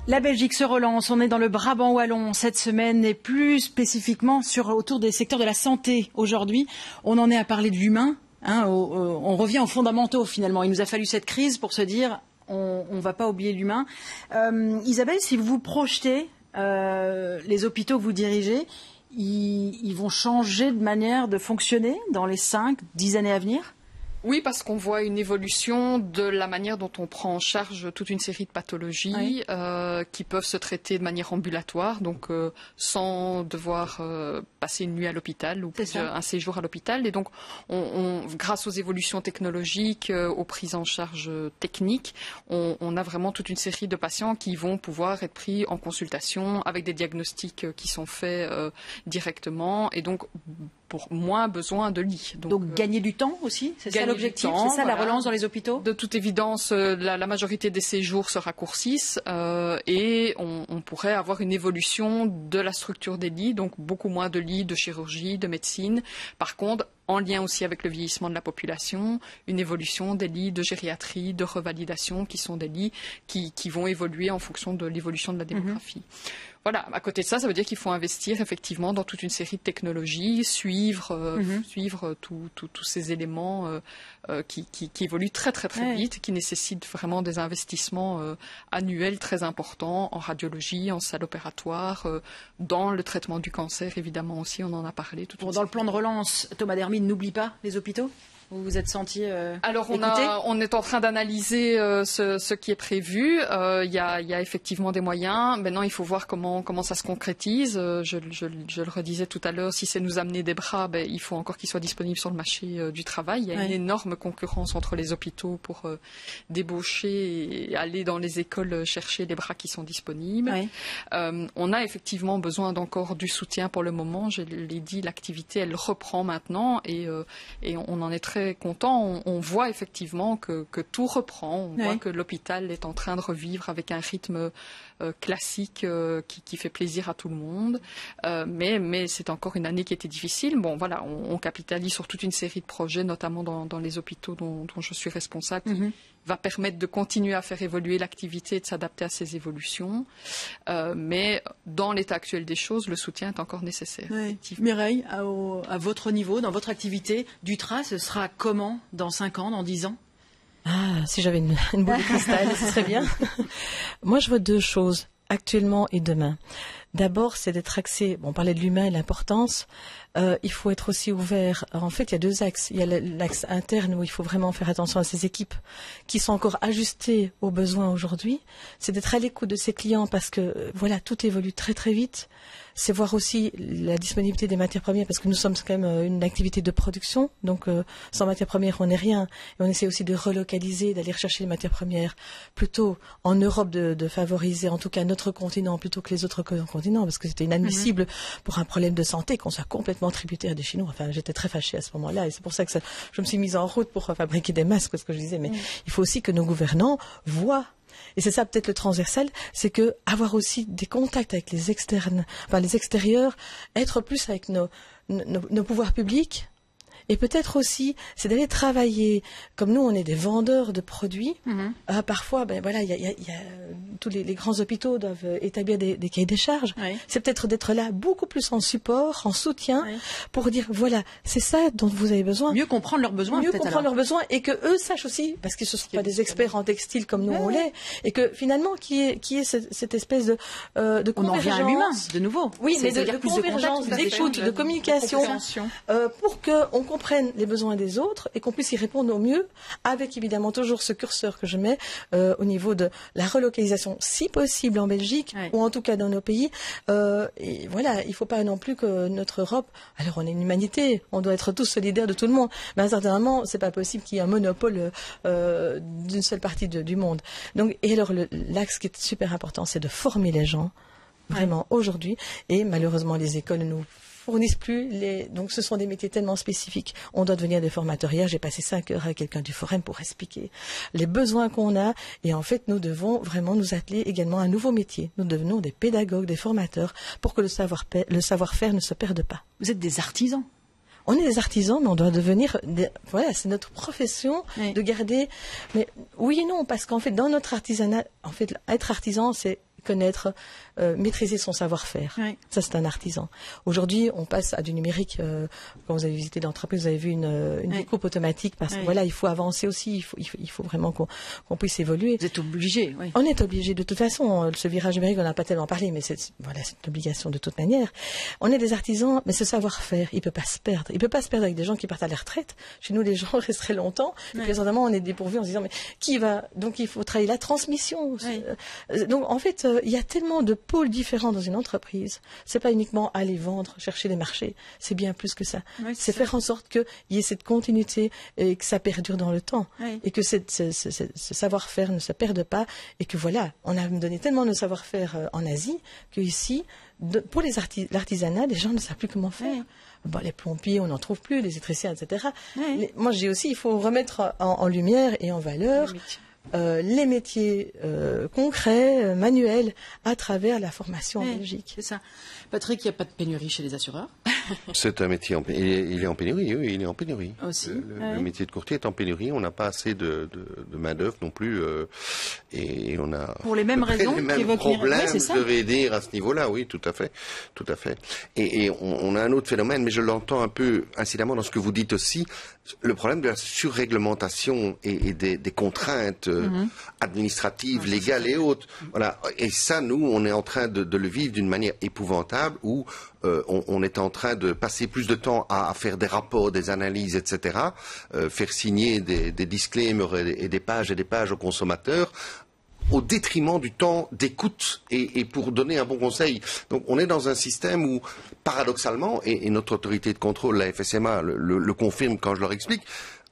La Belgique se relance, on est dans le Brabant wallon cette semaine et plus spécifiquement autour des secteurs de la santé. Aujourd'hui, on en est à parler de l'humain, on revient aux fondamentaux finalement. Il nous a fallu cette crise pour se dire on ne va pas oublier l'humain. Isabelle, si vous vous projetez, les hôpitaux que vous dirigez, ils vont changer de manière de fonctionner dans les 5-10 années à venir ? Oui, parce qu'on voit une évolution de la manière dont on prend en charge toute une série de pathologies qui peuvent se traiter de manière ambulatoire, donc sans devoir passer une nuit à l'hôpital ou un séjour à l'hôpital. Et donc, grâce aux évolutions technologiques, aux prises en charge techniques, on a vraiment toute une série de patients qui vont pouvoir être pris en consultation avec des diagnostics qui sont faits directement et donc pour moins besoin de lits. Donc gagner du temps aussi, c'est ça l'objectif, c'est ça la relance dans les hôpitaux ? De toute évidence, la majorité des séjours se raccourcissent et on pourrait avoir une évolution de la structure des lits, donc beaucoup moins de lits de chirurgie, de médecine. Par contre, en lien aussi avec le vieillissement de la population, une évolution des lits de gériatrie, de revalidation, qui sont des lits qui vont évoluer en fonction de l'évolution de la démographie. Voilà, à côté de ça, ça veut dire qu'il faut investir effectivement dans toute une série de technologies, suivre tous ces éléments qui évoluent très vite, qui nécessitent vraiment des investissements annuels très importants en radiologie, en salle opératoire, dans le traitement du cancer, évidemment aussi, on en a parlé. Dans le plan de relance, Thomas Dermine n'oublie pas les hôpitaux ? Vous vous êtes senti Alors écouté ? on est en train d'analyser ce qui est prévu. Il y a effectivement des moyens. Maintenant, il faut voir comment ça se concrétise. Je le redisais tout à l'heure, si c'est nous amener des bras, il faut encore qu'ils soient disponibles sur le marché du travail. Il y a une énorme concurrence entre les hôpitaux pour débaucher et aller dans les écoles chercher les bras qui sont disponibles. On a effectivement besoin d'encore du soutien pour le moment. Je l'ai dit, l'activité, elle reprend maintenant et on en est très content. On voit effectivement que tout reprend. On voit que l'hôpital est en train de revivre avec un rythme classique qui fait plaisir à tout le monde. Mais c'est encore une année qui était difficile. Bon, voilà, on capitalise sur toute une série de projets, notamment dans les hôpitaux dont je suis responsable, qui va permettre de continuer à faire évoluer l'activité et de s'adapter à ces évolutions. Mais dans l'état actuel des choses, le soutien est encore nécessaire. Mireille, à votre niveau, dans votre activité, Dutra, ce sera comment dans 5 ans, dans 10 ans ? Ah, si j'avais une boule de cristal, ce serait bien. Moi, je vois 2 choses, actuellement et demain. D'abord, c'est d'être axé, on parlait de l'humain et l'importance, il faut être aussi ouvert. En fait, il y a 2 axes. Il y a l'axe interne où il faut vraiment faire attention à ces équipes qui sont encore ajustées aux besoins aujourd'hui. C'est d'être à l'écoute de ses clients parce que, voilà, tout évolue très vite. C'est voir aussi la disponibilité des matières premières parce que nous sommes quand même une activité de production. Donc, sans matières premières, on n'est rien. Et on essaie aussi de relocaliser, d'aller rechercher les matières premières plutôt en Europe, de favoriser en tout cas notre continent plutôt que les autres continents parce que c'était inadmissible pour un problème de santé qu'on soit complètement tributaire des Chinois. Enfin, j'étais très fâchée à ce moment-là et c'est pour ça que je me suis mise en route pour fabriquer des masques, ce que je disais. Mais il faut aussi que nos gouvernants voient. Et c'est ça peut-être le transversal, c'est que avoir aussi des contacts avec les externes, enfin les extérieurs, être plus avec nos pouvoirs publics. Et peut-être aussi, c'est d'aller travailler, comme nous on est des vendeurs de produits, parfois, voilà, tous les grands hôpitaux doivent établir des cahiers des charges. C'est peut-être d'être là beaucoup plus en support, en soutien, pour dire, voilà, c'est ça dont vous avez besoin. Mieux comprendre leurs besoins, Mieux comprendre leurs besoins et que eux sachent aussi, parce qu'ils ne sont pas des experts en textile comme nous on l'est, et que finalement, qui est cette espèce de convergence. On en revient à l'humain, de nouveau. Oui, mais de convergence, d'écoute, de communication, pour qu'on comprenne les besoins des autres et qu'on puisse y répondre au mieux, avec évidemment toujours ce curseur que je mets au niveau de la relocalisation, si possible en Belgique ou en tout cas dans nos pays. Et voilà, il ne faut pas non plus que notre Europe, alors on est une humanité, on doit être tous solidaires de tout le monde, mais à un certain moment, c'est pas possible qu'il y ait un monopole d'une seule partie du monde. Donc, et alors l'axe qui est super important, c'est de former les gens, vraiment aujourd'hui, et malheureusement les écoles nous fournissent plus donc ce sont des métiers tellement spécifiques. On doit devenir des formateurs. Hier, j'ai passé 5 heures avec quelqu'un du Forum pour expliquer les besoins qu'on a. Et en fait, nous devons vraiment nous atteler également à un nouveau métier. Nous devenons des pédagogues, des formateurs, pour que le savoir-faire ne se perde pas. Vous êtes des artisans. On est des artisans, mais on doit devenir... Voilà, c'est notre profession de garder... Mais oui et non, parce qu'en fait, dans notre artisanat, en fait, être artisan, c'est connaître, maîtriser son savoir-faire. Oui. Ça, c'est un artisan. Aujourd'hui, on passe à du numérique. Quand vous avez visité l'entreprise, vous avez vu une découpe automatique parce que voilà, il faut avancer aussi. Il faut vraiment qu'on puisse évoluer. Vous êtes obligé, oui. On est obligé de toute façon. Ce virage numérique, on n'a pas tellement parlé, mais c'est une obligation de toute manière. On est des artisans, mais ce savoir-faire, il peut pas se perdre. Il peut pas se perdre avec des gens qui partent à la retraite. Chez nous, les gens restent très longtemps. Et puis, présentement, on est dépourvus en se disant, mais qui va? Donc, il faut travailler la transmission. Oui. Donc, en fait, il y a tellement de pôles différents dans une entreprise. C'est pas uniquement aller vendre, chercher les marchés. C'est bien plus que ça. Oui, c'est faire en sorte qu'il y ait cette continuité et que ça perdure dans le temps. Oui. Et que ce savoir-faire ne se perde pas. Et que voilà, on a donné tellement de savoir-faire en Asie qu'ici, pour l'artisanat, les gens ne savent plus comment faire. Oui. Bon, les plombiers, on n'en trouve plus, les électriciens, etc. Oui. Moi, je dis aussi, il faut remettre en lumière et en valeur les métiers concrets, manuels, à travers la formation en Belgique. C'est ça. Patrick, il n'y a pas de pénurie chez les assureurs? C'est un métier, il est en pénurie, oui, il est en pénurie. Aussi. Le métier de courtier est en pénurie, on n'a pas assez de main-d'œuvre non plus, et on a... Pour les mêmes raisons les mêmes problèmes, je devrais dire, à ce niveau-là, oui, tout à fait. Et on a un autre phénomène, mais je l'entends un peu incidemment dans ce que vous dites aussi, le problème de la surréglementation et des contraintes administratives, légales et autres. Voilà. Et ça, nous, on est en train de le vivre d'une manière épouvantable où on est en train de passer plus de temps à faire des rapports, des analyses, etc., faire signer des disclaimers et des pages aux consommateurs, au détriment du temps d'écoute et pour donner un bon conseil. Donc on est dans un système où, paradoxalement, et notre autorité de contrôle, la FSMA, le confirme quand je leur explique,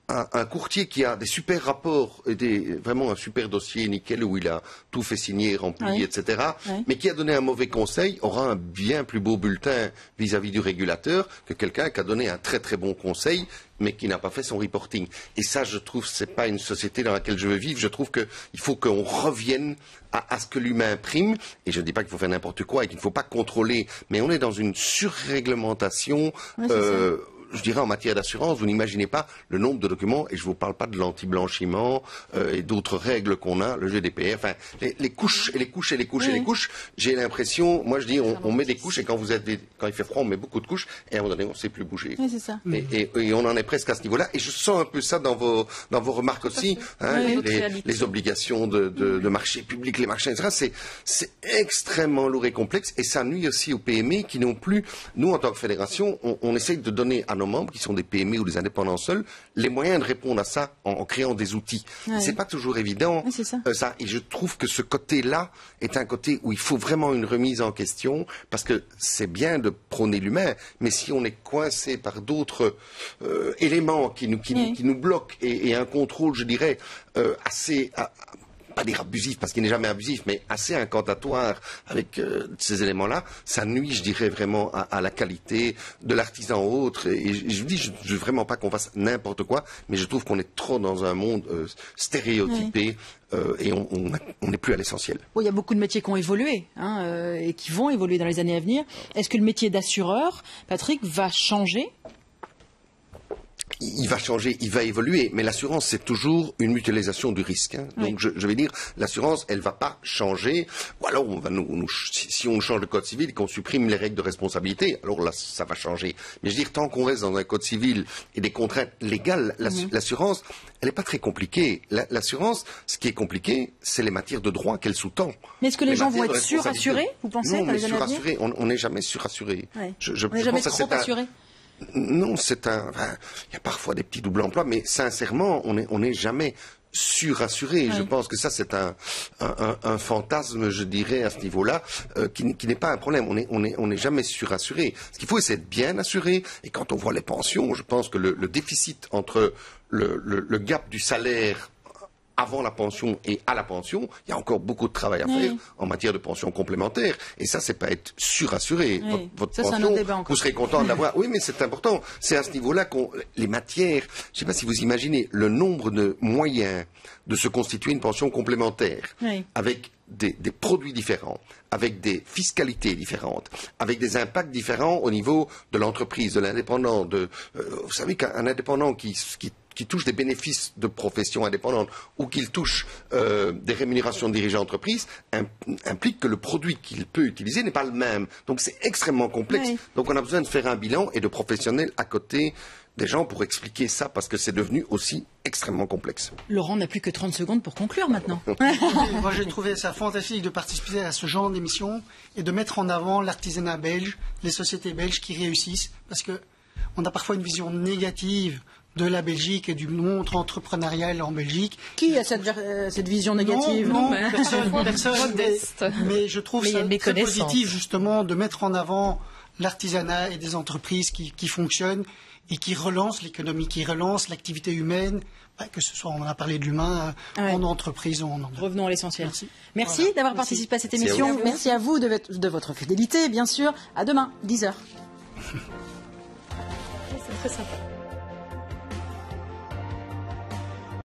un courtier qui a des super rapports et vraiment un super dossier nickel où il a tout fait signer, rempli, etc., mais qui a donné un mauvais conseil aura un bien plus beau bulletin vis-à-vis du régulateur que quelqu'un qui a donné un très très bon conseil mais qui n'a pas fait son reporting. Et ça, je trouve, c'est pas une société dans laquelle je veux vivre. Je trouve qu'il faut qu'on revienne à ce que l'humain prime. Et je ne dis pas qu'il faut faire n'importe quoi et qu'il ne faut pas contrôler, mais on est dans une surréglementation. Je dirais en matière d'assurance, vous n'imaginez pas le nombre de documents, et je ne vous parle pas de l'anti-blanchiment et d'autres règles qu'on a, le GDPR, enfin les couches et les couches et les couches et les couches. J'ai l'impression, moi je dis, on met des couches et quand il fait froid, on met beaucoup de couches et à un moment donné, on ne sait plus bouger. Oui, c'est ça. Et on en est presque à ce niveau-là. Et je sens un peu ça dans vos remarques aussi, hein, les obligations de marché public, les marchés, etc. C'est extrêmement lourd et complexe et ça nuit aussi aux PME qui n'ont plus, nous en tant que fédération, on essaye de donner à nos membres qui sont des PME ou des indépendants seuls les moyens de répondre à ça en créant des outils. C'est pas toujours évident ça. Et je trouve que ce côté-là est un côté où il faut vraiment une remise en question parce que c'est bien de prôner l'humain, mais si on est coincé par d'autres éléments qui nous bloquent et un contrôle, je dirais, assez pas dire abusif parce qu'il n'est jamais abusif, mais assez incantatoire avec ces éléments-là, ça nuit, je dirais, vraiment à la qualité de l'artisan autre. Et je dis, je veux vraiment pas qu'on fasse n'importe quoi, mais je trouve qu'on est trop dans un monde stéréotypé et on n'est plus à l'essentiel. Bon, il y a beaucoup de métiers qui ont évolué et qui vont évoluer dans les années à venir. Est-ce que le métier d'assureur, Patrick, va changer ? Il va changer, il va évoluer, mais l'assurance, c'est toujours une mutualisation du risque. Hein. Donc, je vais dire, l'assurance, elle va pas changer. Ou alors, on va si on change le code civil et qu'on supprime les règles de responsabilité, alors là, ça va changer. Mais je veux dire, tant qu'on reste dans un code civil et des contraintes légales, l'assurance, elle n'est pas très compliquée. L'assurance, ce qui est compliqué, c'est les matières de droit qu'elle sous-tend. Mais est-ce que les gens vont être surassurés, vous pensez, non, dans les années à venir ? On n'est jamais surassuré. Ouais. On n'est jamais trop assuré. Non, il y a parfois des petits doubles emplois, mais sincèrement, on n'est jamais surassuré. Je pense que ça, c'est un fantasme, je dirais, à ce niveau-là, qui n'est pas un problème. On n'est jamais surassuré. Ce qu'il faut, c'est être bien assuré. Et quand on voit les pensions, je pense que le déficit entre le gap du salaire avant la pension et à la pension, il y a encore beaucoup de travail à faire en matière de pension complémentaire. Et ça, c'est pas être surassuré. Votre pension, vous serez content de l'avoir. Oui, mais c'est important. C'est à ce niveau-là les matières, je sais pas si vous imaginez le nombre de moyens de se constituer une pension complémentaire avec des produits différents, avec des fiscalités différentes, avec des impacts différents au niveau de l'entreprise, de l'indépendant. Vous savez qu'un indépendant qui touchent des bénéfices de profession indépendante ou qu'ils touchent des rémunérations de dirigeants d'entreprise implique que le produit qu'il peut utiliser n'est pas le même. Donc c'est extrêmement complexe. Oui. Donc on a besoin de faire un bilan et de professionnels à côté des gens pour expliquer ça parce que c'est devenu aussi extrêmement complexe. Laurent n'a plus que 30 secondes pour conclure maintenant. Moi j'ai trouvé ça fantastique de participer à ce genre d'émission et de mettre en avant l'artisanat belge, les sociétés belges qui réussissent parce que on a parfois une vision négative de la Belgique et du monde entrepreneurial en Belgique. Qui a cette vision négative? Non, personne. Mais je trouve ça très positif justement de mettre en avant l'artisanat et des entreprises qui fonctionnent et qui relancent l'économie, qui relancent l'activité humaine, que ce soit, on a parlé de l'humain, en entreprise ou en entreprise. Revenons à l'essentiel. Merci voilà. D'avoir participé à cette émission. Merci à vous de votre fidélité, bien sûr. À demain, 10h. C'est très sympa.